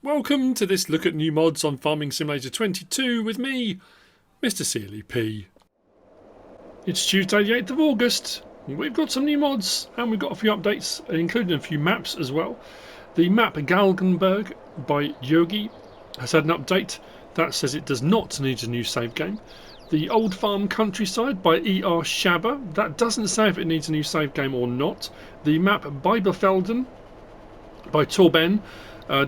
Welcome to this look at new mods on Farming Simulator 22 with me, MrSealyp. It's Tuesday the 8th of August. We've got some new mods and we've got a few updates, including a few maps as well. The map Galgenberg by Yogi has had an update that says it does not need a new save game. The Old Farm Countryside by E.R. Shabba, that doesn't say if it needs a new save game or not. The map Biberfelden by Torben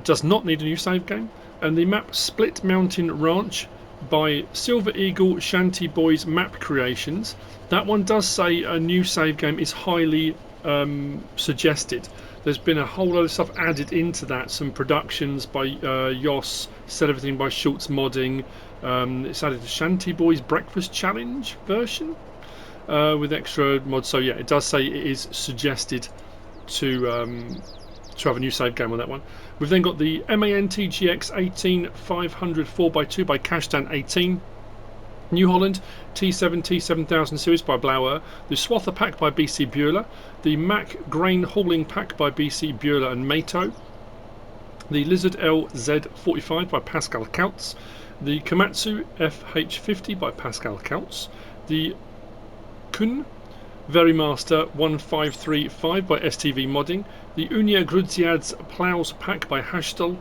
does not need a new save game, and the map Split Mountain Ranch by Silver Eagle Shanty Boys Map Creations, that one does say a new save game is highly suggested. There's been a whole lot of stuff added into that, some productions by Yoss, Set Everything by Schultz Modding. It's added to Shanty Boys Breakfast Challenge version with extra mods, so yeah, it does say it is suggested to have a new save game on that one. We've then got the MAN-TGX 18500 4x2 by Kashtan18, New Holland T7 series by Blauer, the Swather pack by BC Bueller, the Mack Grain Hauling pack by BC Bueller and Mato, the Lizard LZ45 by Pascal Kautz, the Komatsu FH50 by Pascal Kautz, the Kun Verimaster 1535 by STV Modding, the Unia Grudziad's Plows pack by Hashtel,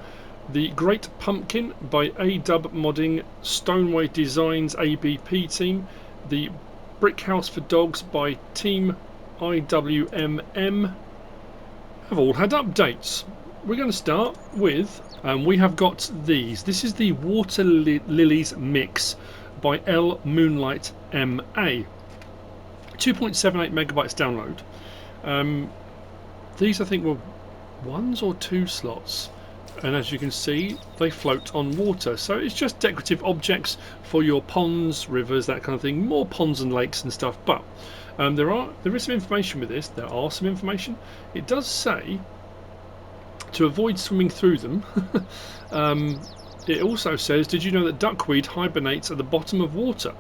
the Great Pumpkin by A-Dub Modding, Stoneway Designs ABP team, the Brick House for Dogs by Team IWMM have all had updates. We're going to start with, we have got these. This is the Water Lilies mix by LMoonlight MA. 2.78 megabytes download. These I think were 1 or 2 slots, and as you can see they float on water, so it's just decorative objects for your ponds, rivers, that kind of thing, more ponds and lakes and stuff. But there is some information with this. There are some information. It does say to avoid swimming through them. It also says, did you know that duckweed hibernates at the bottom of water?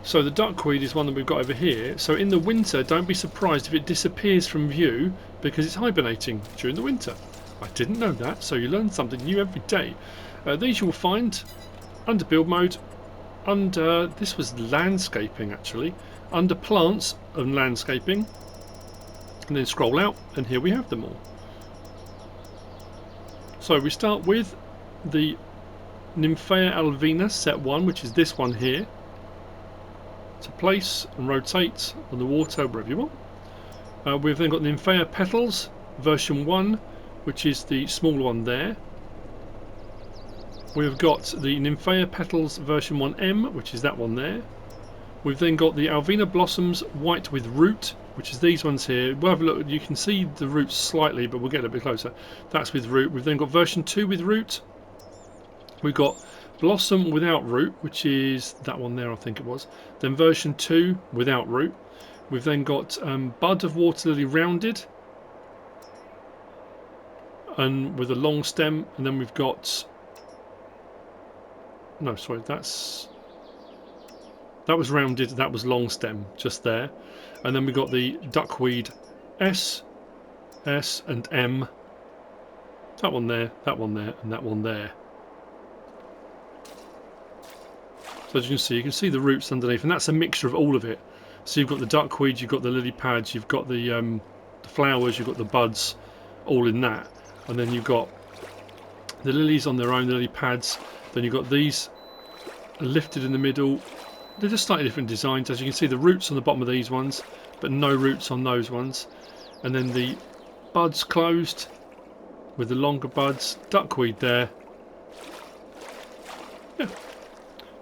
So the duckweed is one that we've got over here. So in the winter, don't be surprised if it disappears from view because it's hibernating during the winter. I didn't know that, so you learn something new every day. These you will find under build mode, under, this was landscaping actually, under plants and landscaping, and then scroll out and here we have them all. So we start with the Nymphea alvina set 1, which is this one here. To place and rotate on the water wherever you want. We've then got Nymphea Petals version 1, which is the smaller one there. We've got the Nymphea Petals version 1M, which is that one there. We've then got the Alvina Blossoms White with Root, which is these ones here. We'll have a look. You can see the roots slightly, but we'll get a bit closer. That's with root. We've then got version 2 with root. We've got Blossom without root, which is that one there, I think it was. Then version 2 without root. We've then got Bud of Water Lily rounded and with a long stem, and then we've got, no sorry, that was rounded, that was long stem just there. And then we've got the duckweed S and M, that one there, and that one there. So as you can see the roots underneath, and that's a mixture of all of it. So you've got the duckweed, you've got the lily pads, you've got the flowers, you've got the buds, all in that. And then you've got the lilies on their own, the lily pads. Then you've got these lifted in the middle. They're just slightly different designs. As you can see, the roots on the bottom of these ones, but no roots on those ones. And then the buds closed with the longer buds, duckweed there. Yeah.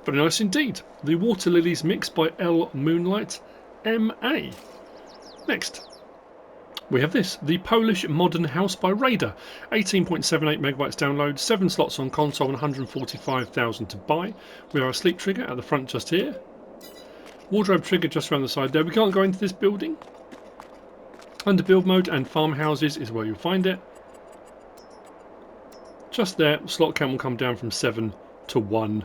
Very nice indeed. The Water Lilies mix by LMoonlight MA. Next, we have this, the Polish Modern House by Raider. 18.78 megabytes download, 7 slots on console, and 145,000 to buy. We have a sleep trigger at the front just here. Wardrobe trigger just around the side there. We can't go into this building. Under build mode and farmhouses is where you'll find it. Just there, slot count will come down from 7 to 1.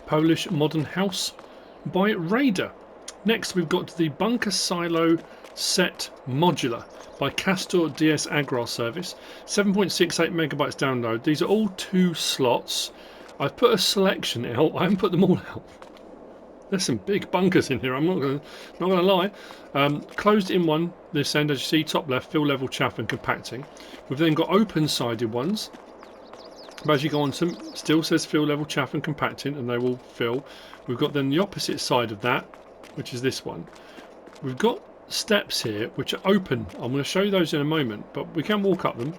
Polish Modern House by Raider. Next we've got the Bunker Silo set modular by Kastor D-S-Agrarservice. 7.68 megabytes download. These are all 2 slots. I've put a selection out. I haven't put them all out. There's some big bunkers in here. I'm not gonna lie. Closed in one this end, as you see, top left, fill level chaff and compacting. We've then got open-sided ones. But as you go on to them, still says fill level chaff and compacting, and they will fill. We've got then the opposite side of that, which is this one. We've got steps here which are open. I'm going to show you those in a moment, but we can walk up them.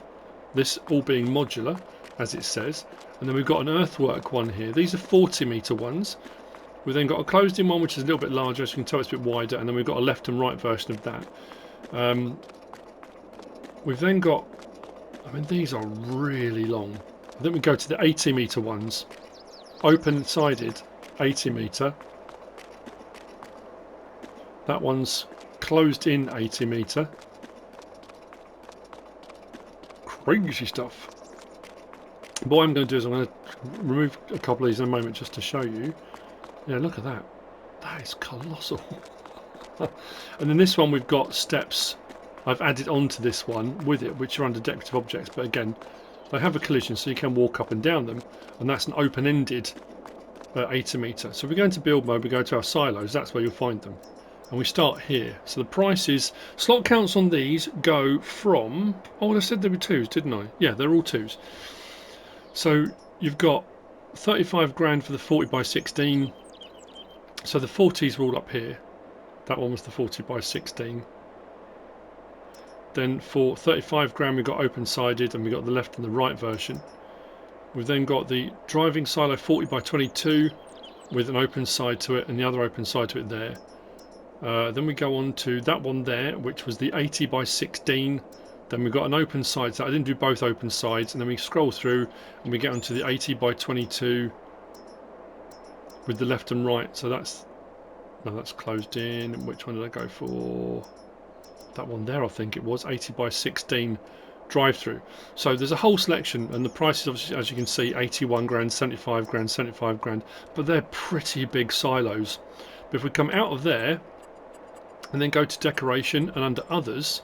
This all being modular, as it says. And then we've got an earthwork one here. These are 40-metre ones. We've then got a closed-in one, which is a little bit larger, as you can tell it's a bit wider, and then we've got a left and right version of that. We've then got, I mean, these are really long. Then we go to the 80-metre ones, open-sided 80-metre. That one's closed-in 80-metre. Crazy stuff. What I'm going to do is I'm going to remove a couple of these in a moment just to show you. Yeah, look at that. That is colossal. And then this one we've got steps I've added onto this one with it, which are under decorative objects, but again they have a collision so you can walk up and down them, and that's an open-ended 80-metre. So if we go into build mode, we go to our silos, that's where you'll find them. And we start here. So the prices, slot counts on these go from, oh I said there were 2s, didn't I? Yeah, they're all 2s. So you've got 35 grand for the 40 by 16. So the 40s were all up here. That one was the 40 by 16. Then for 35 grand we've got open-sided, and we've got the left and the right version. We've then got the driving silo 40 by 22 with an open side to it and the other open side to it there. Then we go on to that one there, which was the 80 by 16. Then we've got an open side, so I didn't do both open sides, and then we scroll through and we get onto the 80 by 22 with the left and right. So that's, no, that's closed in. And which one did I go for? That one there, I think it was 80 by 16 drive through. So there's a whole selection, and the prices obviously, as you can see, 81 grand, 75 grand, 75 grand, but they're pretty big silos. But if we come out of there and then go to decoration and under others,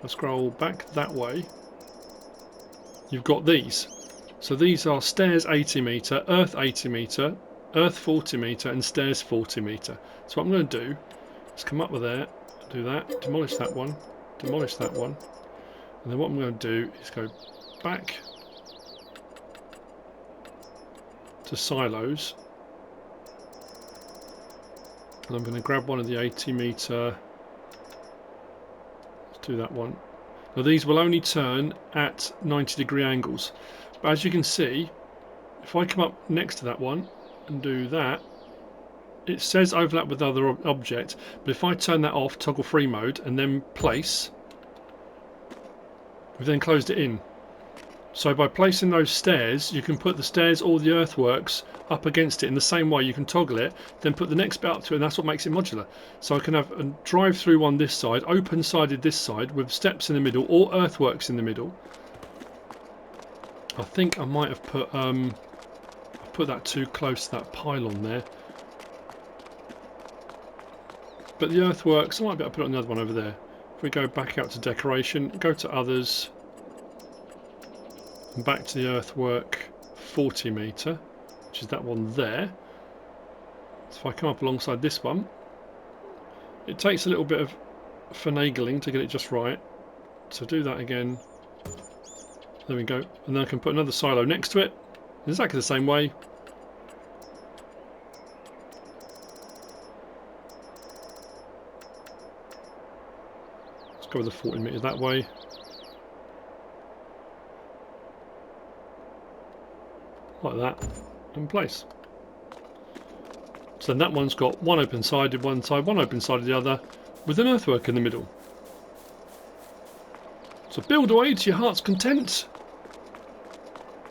I'll scroll back that way, you've got these. So these are stairs 80-metre, earth 80-metre, earth 40-metre and stairs 40-metre. So what I'm going to do is come up with there, do that, demolish that one, and then what I'm going to do is go back to silos, and I'm going to grab one of the 80-metre. Let's do that one. Now these will only turn at 90-degree angles, but as you can see, if I come up next to that one and do that, it says overlap with other object, but if I turn that off, toggle free mode, and then place, we've then closed it in. So by placing those stairs, you can put the stairs or the earthworks up against it in the same way. You can toggle it, then put the next bit up to it, and that's what makes it modular. So I can have a drive-through on this side, open-sided this side, with steps in the middle, or earthworks in the middle. I think I might have put that too close to that pylon there. But the earthworks, I might be able to put another one over there. If we go back out to decoration, go to others, and back to the earthwork 40-metre, which is that one there. So if I come up alongside this one, it takes a little bit of finagling to get it just right. So do that again. There we go. And then I can put another silo next to it, exactly the same way. Let's go with the 40 metres that way. Like that, in place. So then that one's got one open-sided one side, one open-sided the other, with an earthwork in the middle. So build away to your heart's content.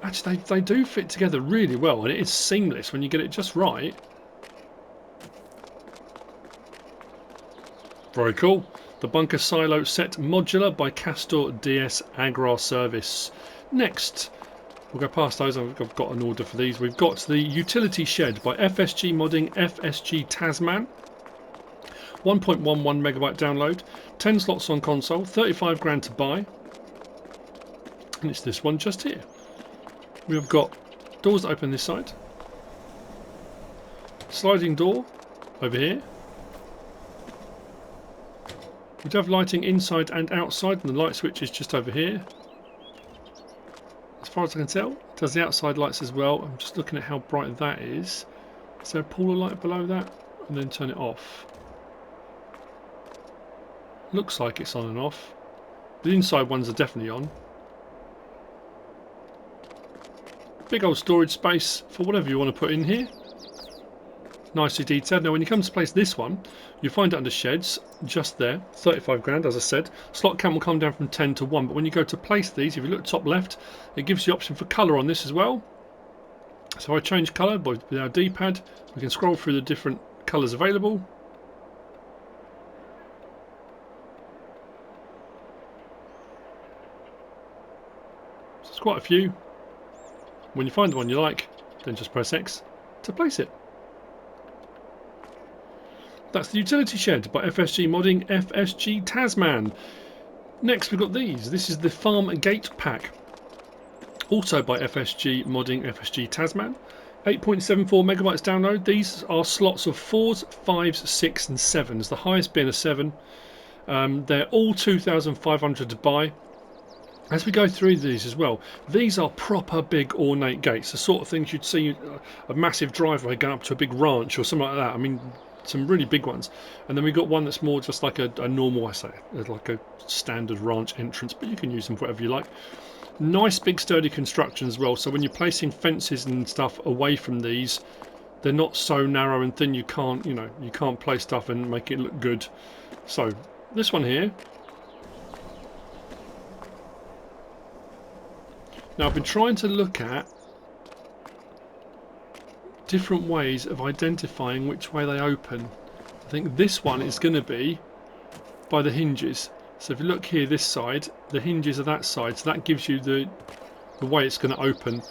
Actually, they do fit together really well, and it is seamless when you get it just right. Very cool. The bunker silo set modular by Kastor D-S-Agrarservice. Next, we'll go past those. I've got an order for these. We've got the utility shed by FSG Modding FSG Tasman. 1.11 megabyte download, 10 slots on console, 35 grand to buy, and it's this one just here. We've got doors that open this side, sliding door over here. We do have lighting inside and outside, and the light switch is just over here. As far as I can tell, it does the outside lights as well. I'm just looking at how bright that is. Is there a pool of light below that? And then turn it off. Looks like it's on and off. The inside ones are definitely on. Big old storage space for whatever you want to put in here. Nicely detailed. Now when you come to place this one, you find it under sheds, just there, 35 grand as I said. Slot count will come down from 10 to 1, but when you go to place these, if you look top left, it gives you the option for colour on this as well. So I change colour with our D-pad. We can scroll through the different colours available. So there's quite a few. When you find the one you like, then just press X to place it. That's the utility shed by FSG Modding FSG Tasman. Next we've got these. This is the farm gate pack. Also by FSG Modding FSG Tasman. 8.74 megabytes download. These are slots of 4s, 5s, 6s and 7s. The highest being a 7. They're all 2,500 to buy. As we go through these as well, these are proper big ornate gates. The sort of things you'd see a massive driveway going up to a big ranch or something like that. I mean, some really big ones. And then we've got one that's more just like a normal, I say, like a standard ranch entrance, but you can use them for whatever you like. Nice big sturdy construction as well, so when you're placing fences and stuff away from these, they're not so narrow and thin you can't, you know, you can't place stuff and make it look good. So this one here, now I've been trying to look at different ways of identifying which way they open. I think this one is going to be by the hinges. So if you look here this side, the hinges are that side, so that gives you the way it's going to open.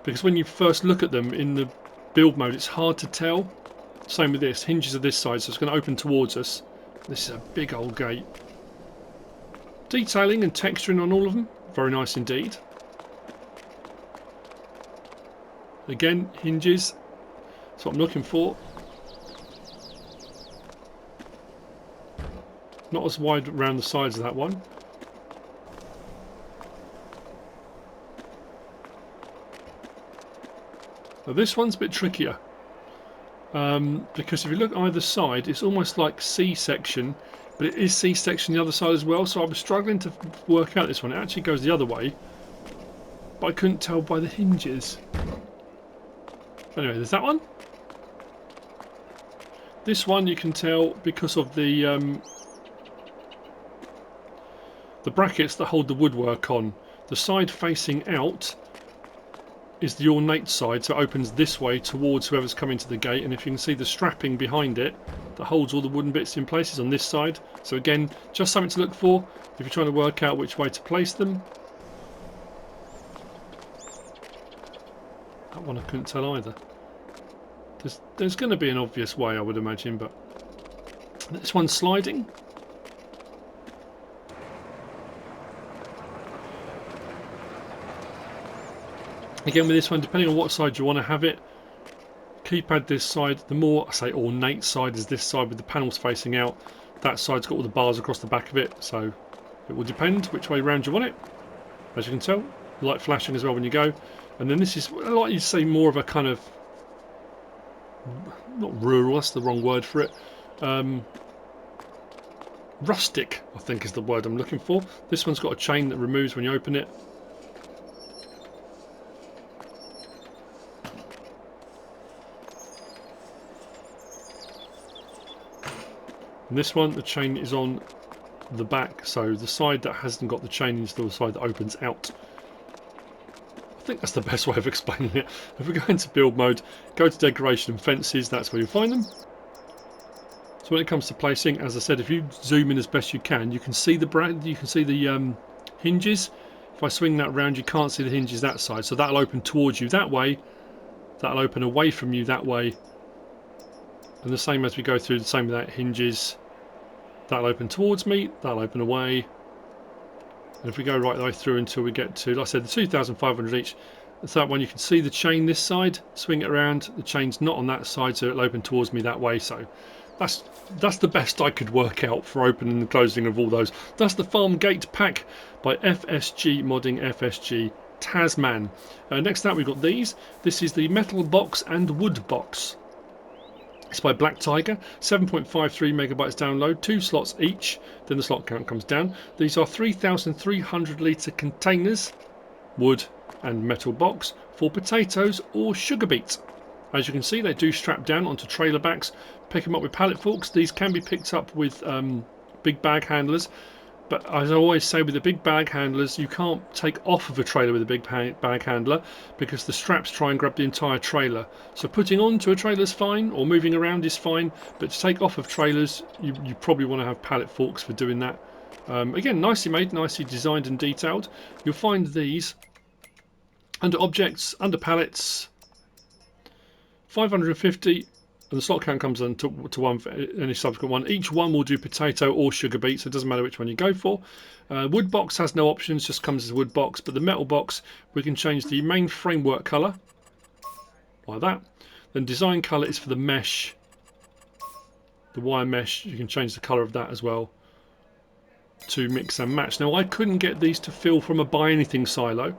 Because when you first look at them in the build mode, it's hard to tell. Same with this, hinges are this side, so it's going to open towards us. This is a big old gate. Detailing and texturing on all of them, very nice indeed. Again, hinges, that's what I'm looking for. Not as wide around the sides of that one. Now this one's a bit trickier. Because if you look either side, it's almost like C-section, but it is C-section the other side as well, so I was struggling to work out this one. It actually goes the other way, but I couldn't tell by the hinges. Anyway, there's that one. This one you can tell because of the brackets that hold the woodwork on. The side facing out is the ornate side, so it opens this way towards whoever's coming to the gate, and if you can see the strapping behind it that holds all the wooden bits in place is on this side. So again, just something to look for if you're trying to work out which way to place them. That one I couldn't tell either. There's going to be an obvious way, I would imagine, but this one's sliding. Again with this one, depending on what side you want to have it, keypad this side, the more, I say, ornate side is this side with the panels facing out. That side's got all the bars across the back of it, so it will depend which way round you want it. As you can tell, light flashing as well when you go. And then this is, like you say, more of a kind of, not rural, that's the wrong word for it, rustic, I think is the word I'm looking for. This one's got a chain that removes when you open it. And this one, the chain is on the back, so the side that hasn't got the chain is the side that opens out. I think that's the best way of explaining it. If we go into build mode, go to decoration and fences, that's where you find them. So when it comes to placing, as I said, if you zoom in as best you can see the hinges. If I swing that round, you can't see the hinges that side, so that'll open towards you that way, that'll open away from you that way, and the same as we go through, the same with that hinges. That'll open towards me, that'll open away. And if we go right the way through until we get to, like I said, the 2,500 each, so that one you can see the chain this side, swing it around, the chain's not on that side, so it'll open towards me that way. So that's the best I could work out for opening and closing of all those. That's the Farm Gate Pack by FSG Modding FSG Tasman. Next up we've got these. This is the Metalbox and Woodbox. It's by BlackTiger, 7.53 megabytes download, 2 slots each, then the slot count comes down. These are 3,300 litre containers, wood and metal box, for potatoes or sugar beet. As you can see, they do strap down onto trailer backs, pick them up with pallet forks. These can be picked up with big bag handlers, but as I always say with the big bag handlers, you can't take off of a trailer with a big bag handler because the straps try and grab the entire trailer. So putting onto a trailer is fine, or moving around is fine, but to take off of trailers, you probably want to have pallet forks for doing that. Again, nicely made, nicely designed and detailed. You'll find these under objects, under pallets, 550, and the slot count comes on to one for any subsequent one. Each one will do potato or sugar beet, so it doesn't matter which one you go for. Woodbox has no options, just comes as a Woodbox, but the metal box, we can change the main framework colour, like that. Then design colour is for the mesh, the wire mesh, you can change the colour of that as well to mix and match. Now I couldn't get these to fill from a buy anything silo.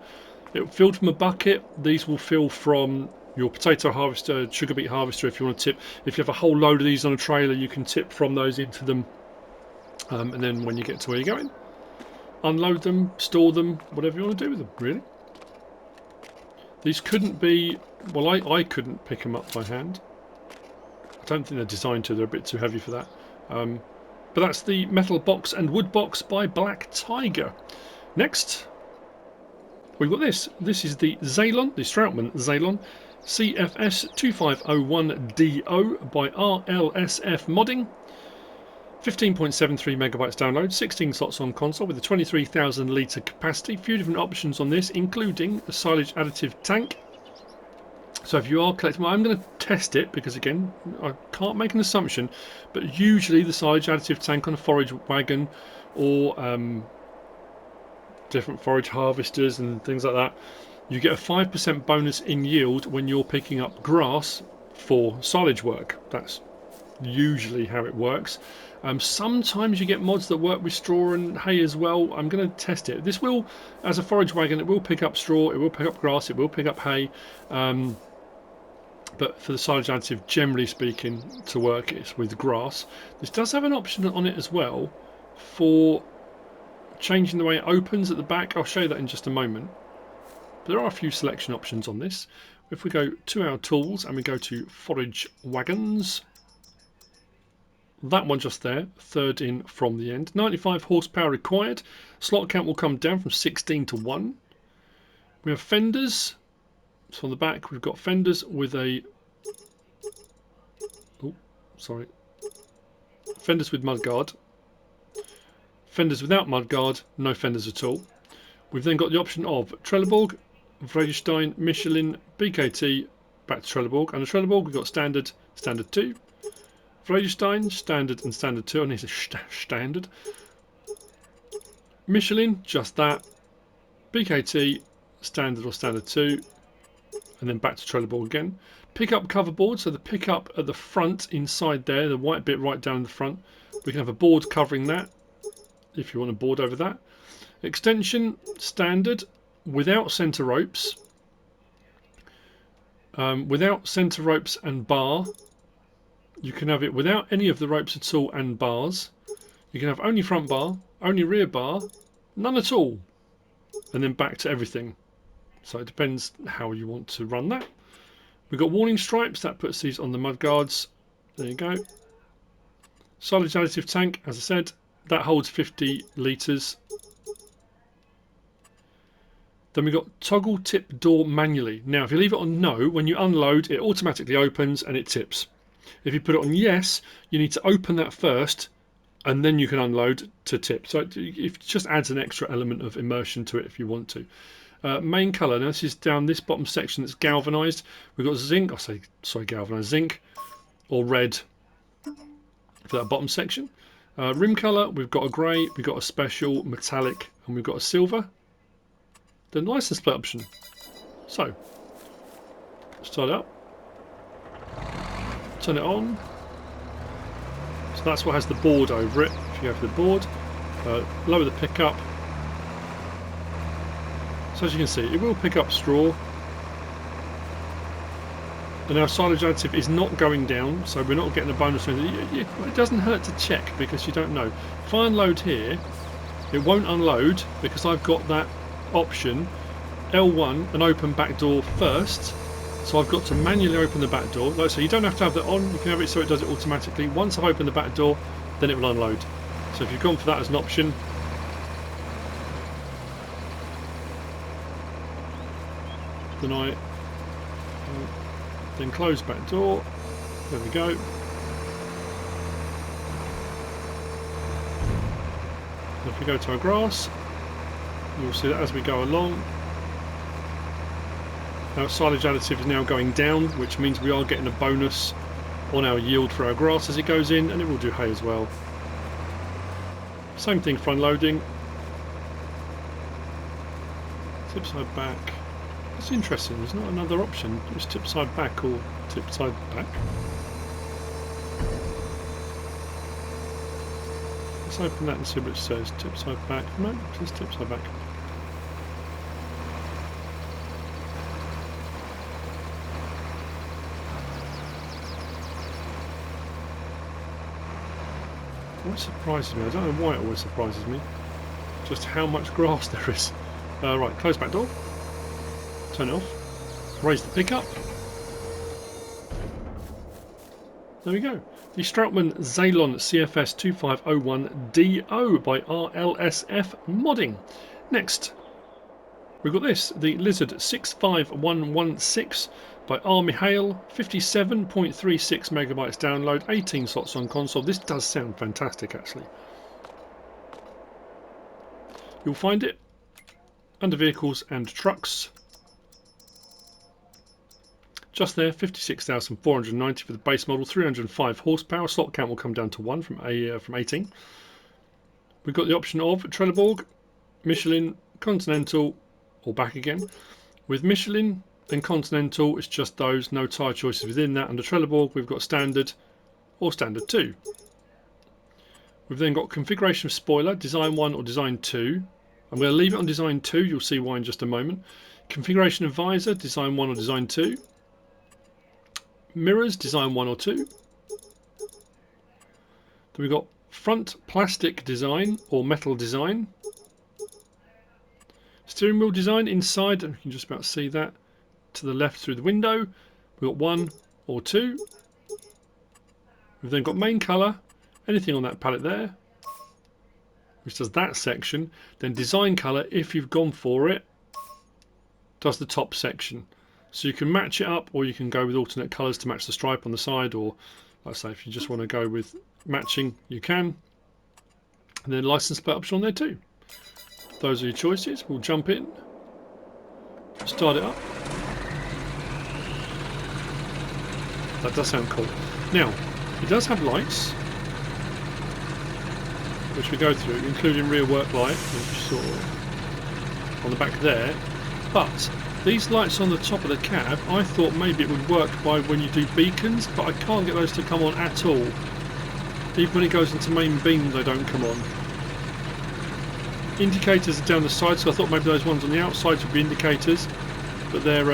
It filled from a bucket. These will fill from your potato harvester, sugar beet harvester if you want to tip. If you have a whole load of these on a trailer, you can tip from those into them, and then when you get to where you're going, unload them, store them, whatever you want to do with them, really. These couldn't be, well, I couldn't pick them up by hand. I don't think they're designed to, they're a bit too heavy for that. But that's the Metalbox and Woodbox by BlackTiger. Next, we've got this. This is the Zelon, the Stroutman Zelon CFS2501DO by RLSF Modding. 15.73 megabytes download, 16 slots on console with a 23,000 litre capacity. A few different options on this, including a silage additive tank. So if you are collecting, well, I'm going to test it because again, I can't make an assumption, but usually the silage additive tank on a forage wagon or different forage harvesters and things like that, you get a 5% bonus in yield when you're picking up grass for silage work. That's usually how it works. Sometimes you get mods that work with straw and hay as well. I'm going to test it. This will, as a forage wagon, it will pick up straw, it will pick up grass, it will pick up hay. But for the silage additive, generally speaking, to work it's with grass. This does have an option on it as well for changing the way it opens at the back. I'll show you that in just a moment. But there are a few selection options on this. If we go to our tools and we go to forage wagons, that one just there, third in from the end. 95 horsepower required. Slot count will come down from 16 to 1. We have fenders. So on the back we've got fenders with a, oh sorry, fenders with mudguard. Fenders without mudguard, no fenders at all. We've then got the option of Trelleborg, Vredestein, Michelin, BKT, back to Trelleborg. And the Trelleborg we've got standard, standard 2. Vredestein, standard and standard 2. I need to standard. Michelin, just that. BKT, standard or standard 2. And then back to Trelleborg again. Pickup cover board, so the pickup at the front inside there, the white bit right down the front. We can have a board covering that if you want a board over that. Extension, standard, without centre ropes. Without centre ropes and bar. You can have it without any of the ropes at all and bars. You can have only front bar, only rear bar, none at all. And then back to everything. So it depends how you want to run that. We've got warning stripes, that puts these on the mud guards. There you go. Silage additive tank, as I said, that holds 50 litres. Then we've got toggle tip door manually. Now if you leave it on no, when you unload it automatically opens and it tips. If you put it on yes, you need to open that first and then you can unload to tip. So it just adds an extra element of immersion to it if you want to. Main colour, now this is down this bottom section that's galvanised. We've got zinc, galvanised zinc or red for that bottom section. Rim colour, we've got a grey, we've got a special, metallic, and we've got a silver. Then license plate option. So, start it up. Turn it on. So that's what has the board over it. If you go for the board, lower the pickup. So as you can see, it will pick up straw. And our silage additive is not going down, so we're not getting a bonus. It doesn't hurt to check because you don't know. If I unload here, it won't unload because I've got that option L1 and open back door first. So I've got to manually open the back door. Like, so you don't have to have that on, you can have it so it does it automatically. Once I've opened the back door, then it will unload. So if you've gone for that as an option, then then close back door. There we go. If we go to our grass, you'll see that as we go along, our silage additive is now going down, which means we are getting a bonus on our yield for our grass as it goes in, and it will do hay as well. Same thing for unloading. Tip side back. It's interesting, there's not another option. It's tip side back or tip side back. Let's open that and see what it says. Tip side back. No, just tip side back. What surprises me? I don't know why it always surprises me. Just how much grass there is. Right, close back door. Turn it off. Raise the pickup. There we go. The Zelon CFS2501DO by RLSF modding. Next, we've got this, the Lizard 65116 by R.Mihail, 57.36 megabytes download, 18 slots on console. This does sound fantastic actually. You'll find it under vehicles and trucks. Just there, 56,490 for the base model, 305 horsepower. Slot count will come down to 1 from 18. We've got the option of Trelleborg, Michelin, Continental, or back again. With Michelin and Continental, it's just those, no tyre choices within that. Under Trelleborg, we've got Standard or Standard 2. We've then got configuration of spoiler, Design 1 or Design 2. I'm going to leave it on Design 2, you'll see why in just a moment. Configuration of visor, Design 1 or Design 2. Mirrors, Design 1 or 2. Then we've got front plastic design or metal design. Steering wheel design inside, and you can just about see that to the left through the window. We've got 1 or 2. We've then got main colour, anything on that palette there, which does that section. Then design colour, if you've gone for it, does the top section. So you can match it up, or you can go with alternate colours to match the stripe on the side, or like I say, if you just want to go with matching, you can. And then license plate option on there too. Those are your choices. We'll jump in, start it up. That does sound cool. Now, it does have lights, which we go through, including rear work light, which you saw on the back there. But these lights on the top of the cab, I thought maybe it would work by when you do beacons, but I can't get those to come on at all. Even when it goes into main beam, they don't come on. Indicators are down the side, so I thought maybe those ones on the outside would be indicators, but they're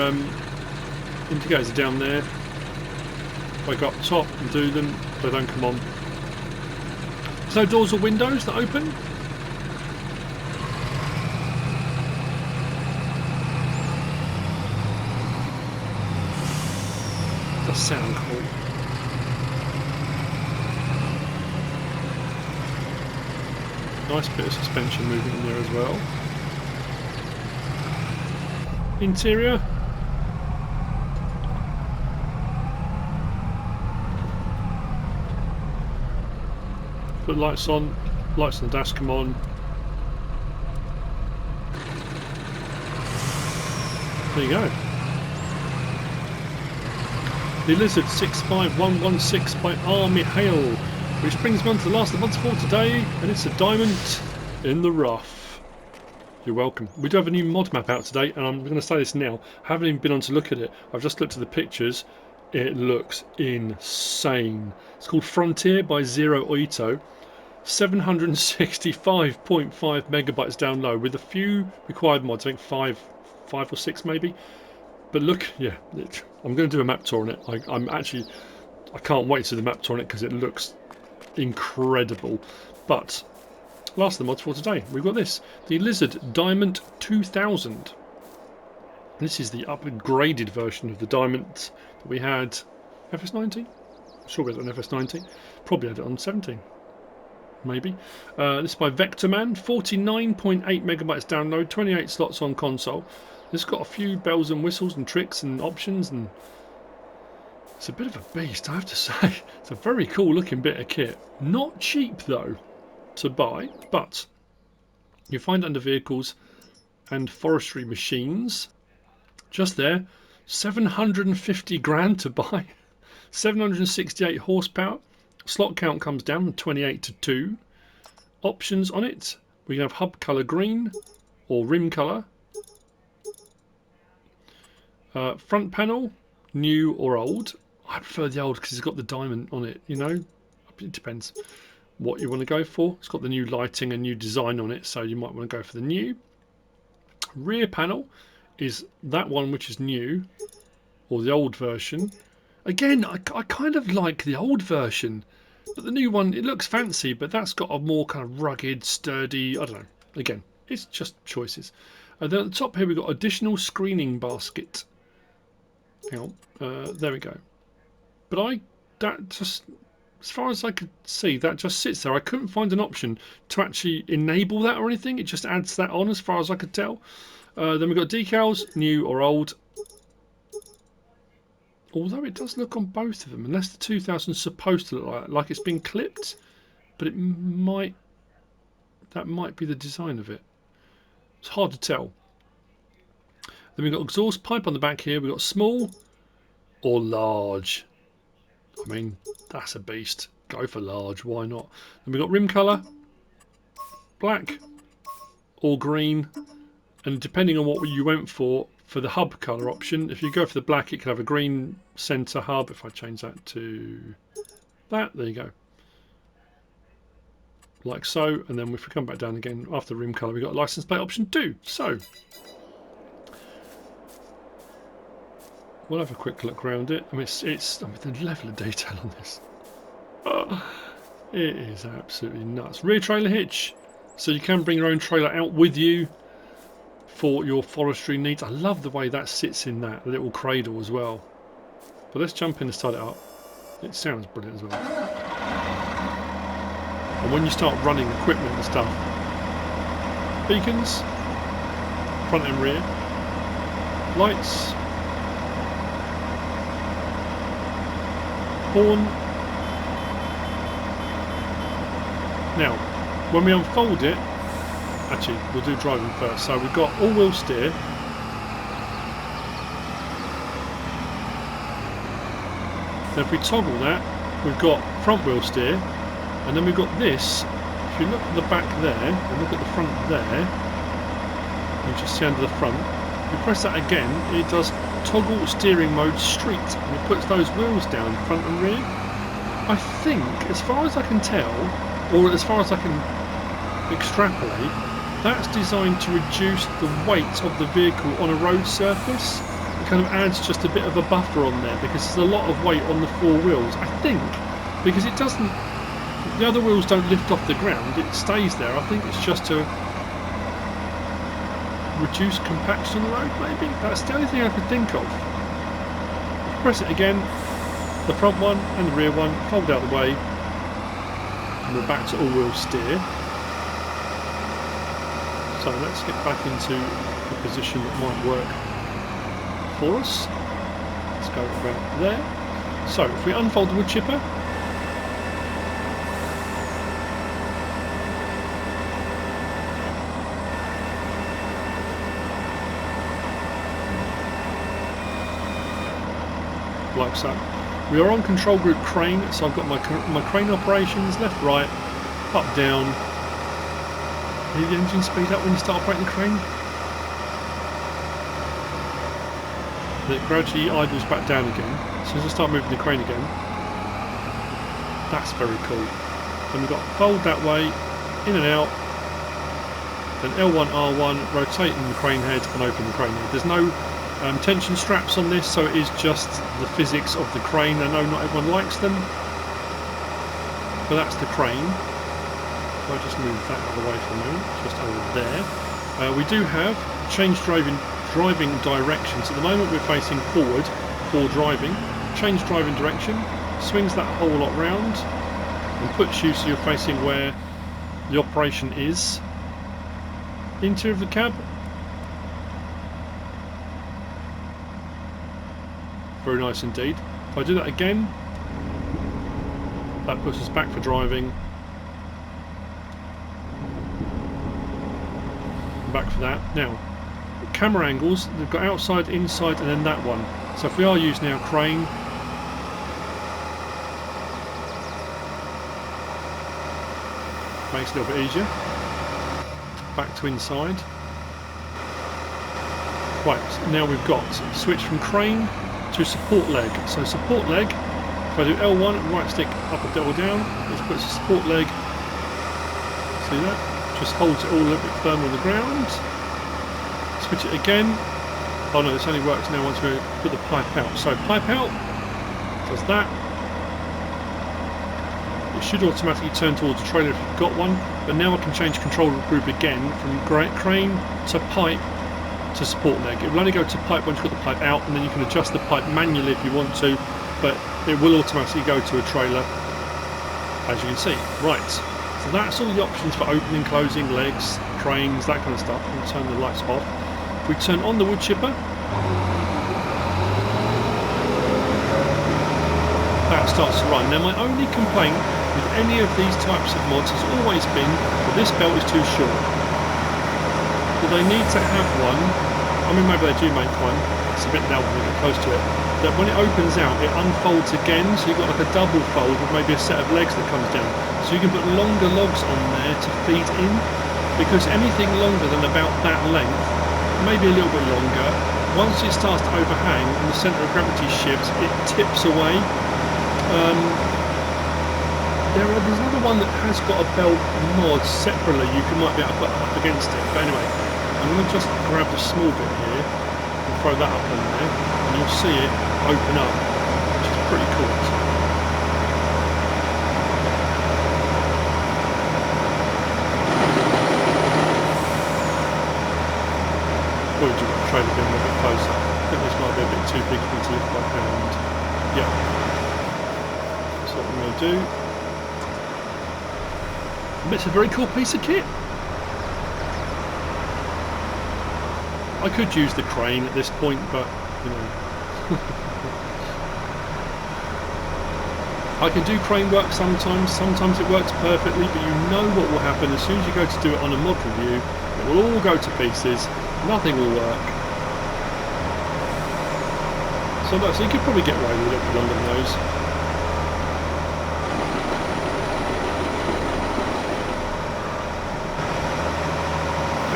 indicators are down there. If I go up top and do them, they don't come on. There's no doors or windows that open. Does sound cool. Nice bit of suspension movement in there as well. Interior. Put lights on the dash come on. There you go. The Lizard 65116 by R.Mihail, Which brings me on to the last of the mods for today, and it's a Diamant in the rough. You're welcome. We do have a new mod map out today, and I'm going to say this now. I haven't even been on to look at it. I've just looked at the pictures. It looks insane. It's called Frontier by Zero Oito. 765.5 megabytes down low with a few required mods. I think five or six maybe. But look, yeah, I'm going to do a map tour on it. I can't wait to do the map tour on it because it looks incredible. But last of the mods for today, we've got this, the Lizard Diamant 2000. This is the upgraded version of the Diamant that we had FS19. I'm sure we had it on FS19. Probably had it on 17. Maybe. This is by Vectorman. 49.8 megabytes download. 28 slots on console. It's got a few bells and whistles and tricks and options, and it's a bit of a beast, I have to say. It's a very cool looking bit of kit. Not cheap though to buy, but you find it under vehicles and forestry machines. Just there, 750 grand to buy. 768 horsepower. Slot count comes down from 28 to 2. Options on it, we can have hub colour green or rim colour. Front panel, new or old. I prefer the old because it's got the diamond on it, you know. It depends what you want to go for. It's got the new lighting and new design on it, so you might want to go for the new. Rear panel is that one which is new, or the old version. Again, I kind of like the old version, but the new one, it looks fancy, but that's got a more kind of rugged, sturdy, I don't know. Again, it's just choices. And then at the top here we've got additional screening basket. Hang on, there we go. But that just, as far as I could see, that just sits there. I couldn't find an option to actually enable that or anything. It just adds that on as far as I could tell. Then we've got decals, new or old. Although it does look on both of them, unless the 2000 is supposed to look like it's been clipped, but that might be the design of it. It's hard to tell. Then we've got exhaust pipe on the back here. We've got small or large. I mean, that's a beast. Go for large, why not? Then we've got rim colour, black or green, and depending on what you went for the hub colour option, if you go for the black, it can have a green centre hub. If I change that to that, there you go. Like so, and then if we come back down again after rim colour, we've got license plate option 2. So we'll have a quick look around it. I mean, it's the level of detail on this. It is absolutely nuts. Rear trailer hitch, so you can bring your own trailer out with you for your forestry needs. I love the way that sits in that little cradle as well. But let's jump in and start it up. It sounds brilliant as well. And when you start running equipment and stuff, beacons, front and rear, lights, horn. Now, when we unfold it, actually we'll do driving first. So we've got all-wheel steer. Then if we toggle that, we've got front-wheel steer, and then we've got this. If you look at the back there and look at the front there, you just see under the front. If you press that again, it does toggle steering mode street, and it puts those wheels down front and rear. I think, as far as I can tell, or as far as I can extrapolate, that's designed to reduce the weight of the vehicle on a road surface. It kind of adds just a bit of a buffer on there because there's a lot of weight on the four wheels. I think because it doesn't, the other wheels don't lift off the ground, it stays there. I think it's just to reduce compaction on the road, maybe. That's the only thing I could think of. Press it again, the front one and the rear one fold out of the way, and we're back to all-wheel steer. So let's get back into a position that might work for us. Let's go about there. So if we unfold the wood chipper, like so. We are on control group crane, so I've got my crane operations, left, right, up, down. Did the engine speed up when you start operating the crane? And it gradually idles back down again. As soon as I start moving the crane again. That's very cool. Then we've got fold that way, in and out. Then L1, R1, rotating the crane head and open the crane head. There's no tension straps on this, so it is just the physics of the crane. I know not everyone likes them, but that's the crane. If I just move that out of the way for a moment, just over there. We do have change driving directions. At the moment we're facing forward for driving. Change driving direction, swings that whole lot round and puts you so you're facing where the operation is. Interior of the cab. Very nice indeed. If I do that again, that puts us back for driving. Back for that. Now, camera angles, they've got outside, inside and then that one. So if we are using our crane, makes it a little bit easier. Back to inside. Right, now we've got switch from crane to support leg. So support leg, if I do L1, right stick up and double down, this puts a support leg. See that? Just holds it all a little bit firmer on the ground. Switch it again. Oh no, this only works now once we put the pipe out. So pipe out, does that. It should automatically turn towards the trailer if you've got one, but now I can change control group again from crane to pipe to support leg. It will only go to pipe once you've got the pipe out, and then you can adjust the pipe manually if you want to, but it will automatically go to a trailer, as you can see. Right, so that's all the options for opening, closing, legs, cranes, that kind of stuff. We'll turn the lights off. If we turn on the wood chipper, that starts to run. Now my only complaint with any of these types of mods has always been that this belt is too short. But they need to have one, I mean maybe they do make one, it's a bit loud when we get close to it, that when it opens out it unfolds again, so you've got like a double fold with maybe a set of legs that comes down. So you can put longer logs on there to feed in, because anything longer than about that length, maybe a little bit longer, once it starts to overhang and the centre of gravity shifts, it tips away. There's another one that has got a belt mod separately, you might be able to put up against it, but anyway, I'm going to just grab the small bit here and throw that up on there, and you'll see it open up, which is pretty cool. We'll do the trailer bin a little bit closer. I think this might be a bit too big for me to lift by hand. Yeah, that's what I'm going to do. It's a very cool piece of kit. I could use the crane at this point, but you know, I can do crane work sometimes. Sometimes it works perfectly, but you know what will happen as soon as you go to do it on a mod review. It will all go to pieces. Nothing will work. So you could probably get away with it for longer than those.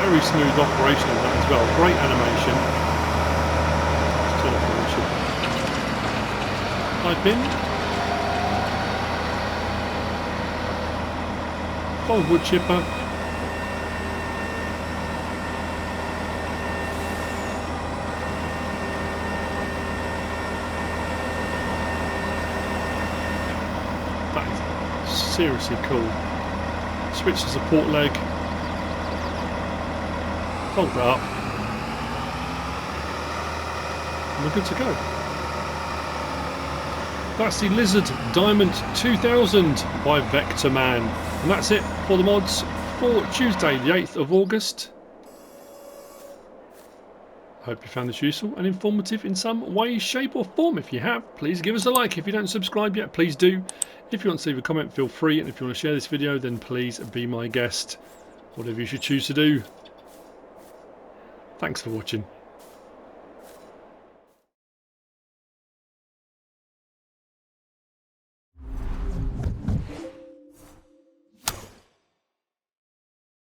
Very smooth operation of that as well. Great animation. Let's turn off the windshield. Pipe in. Fold wood chipper. That is seriously cool. Switch to support leg. Fold that up, and we're good to go. That's the Lizard Diamant 2000 by Vector Man, and that's it for the mods for Tuesday the 8th of August. I hope you found this useful and informative in some way, shape or form. If you have, please give us a like. If you don't subscribe yet, please do. If you want to leave a comment, feel free, and if you want to share this video, then please be my guest. Whatever you should choose to do. Thanks for watching.